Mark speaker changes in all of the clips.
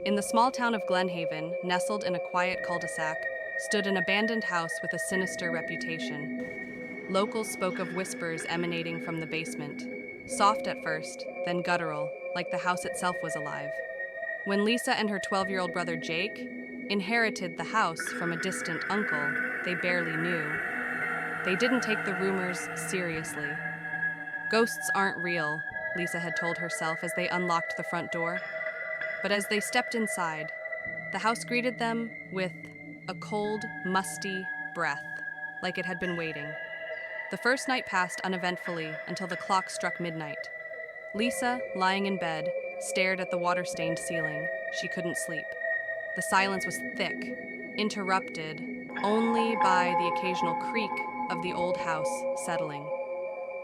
Speaker 1: In the small town of Glenhaven, nestled in a quiet cul-de-sac, stood an abandoned house with a sinister reputation. Locals spoke of whispers emanating from the basement, soft at first, then guttural, like the house itself was alive. When Lisa and her 12-year-old brother Jake inherited the house from a distant uncle they barely knew, they didn't take the rumors seriously. Ghosts aren't real, Lisa had told herself as they unlocked the front door. But as they stepped inside, the house greeted them with a cold, musty breath, like it had been waiting. The first night passed uneventfully until the clock struck midnight. Lisa, lying in bed, stared at the water-stained ceiling. She couldn't sleep. The silence was thick, interrupted only by the occasional creak of the old house settling.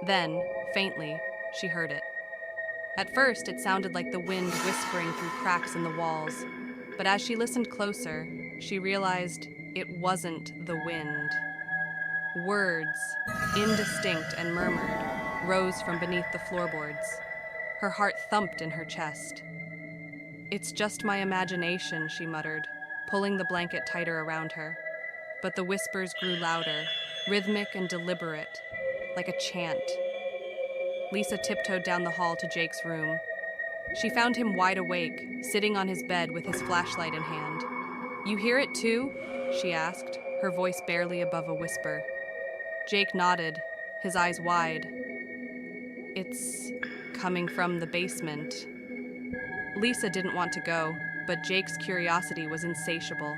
Speaker 1: Then, faintly, she heard it. At first, it sounded like the wind whispering through cracks in the walls, but as she listened closer, she realized it wasn't the wind. Words, indistinct and murmured, rose from beneath the floorboards. Her heart thumped in her chest. "It's just my imagination," she muttered, pulling the blanket tighter around her. But the whispers grew louder, rhythmic and deliberate, like a chant. Lisa tiptoed down the hall to Jake's room. She found him wide awake, sitting on his bed with his flashlight in hand. "You hear it too?" she asked, her voice barely above a whisper. Jake nodded, his eyes wide. "It's coming from the basement." Lisa didn't want to go, but Jake's curiosity was insatiable.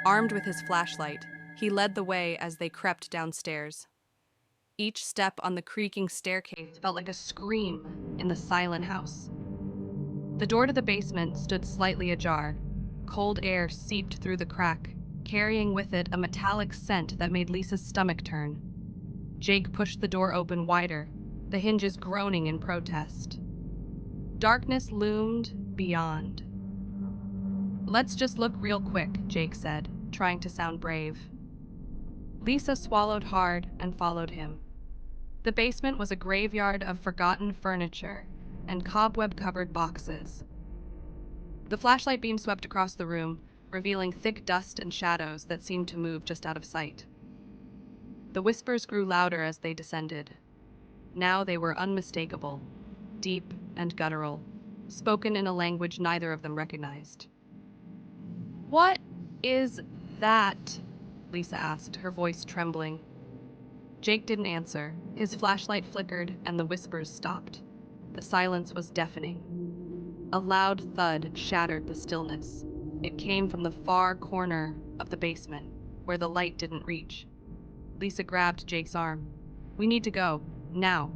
Speaker 1: Armed with his flashlight, he led the way as they crept downstairs. Each step on the creaking staircase felt like a scream in the silent house. The door to the basement stood slightly ajar. Cold air seeped through the crack, carrying with it a metallic scent that made Lisa's stomach turn. Jake pushed the door open wider, the hinges groaning in protest. Darkness loomed beyond. "Let's just look real quick," Jake said, trying to sound brave. Lisa swallowed hard and followed him. The basement was a graveyard of forgotten furniture and cobweb-covered boxes. The flashlight beam swept across the room, revealing thick dust and shadows that seemed to move just out of sight. The whispers grew louder as they descended. Now they were unmistakable, deep and guttural, spoken in a language neither of them recognized. "What is that?" Lisa asked, her voice trembling. Jake didn't answer. His flashlight flickered and the whispers stopped. The silence was deafening. A loud thud shattered the stillness. It came from the far corner of the basement, where the light didn't reach. Lisa grabbed Jake's arm. "We need to go, now."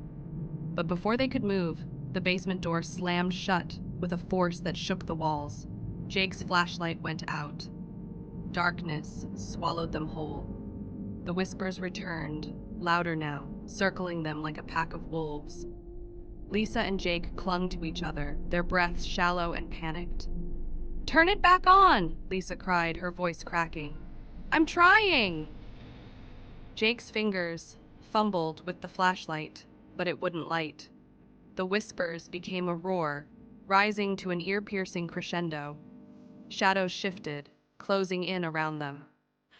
Speaker 1: But before they could move, the basement door slammed shut with a force that shook the walls. Jake's flashlight went out. Darkness swallowed them whole. The whispers returned, louder now, circling them like a pack of wolves. Lisa and Jake clung to each other, their breaths shallow and panicked. "Turn it back on!" Lisa cried, her voice cracking. "I'm trying!" Jake's fingers fumbled with the flashlight, but it wouldn't light. The whispers became a roar, rising to an ear-piercing crescendo. Shadows shifted, closing in around them.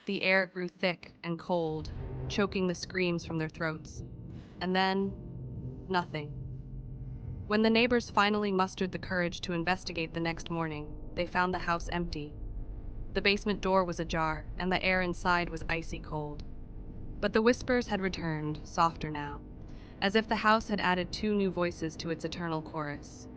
Speaker 1: The air grew thick and cold, choking the screams from their throats. And then, nothing. When the neighbors finally mustered the courage to investigate the next morning, they found the house empty. The basement door was ajar, and the air inside was icy cold. But the whispers had returned, softer now, as if the house had added two new voices to its eternal chorus.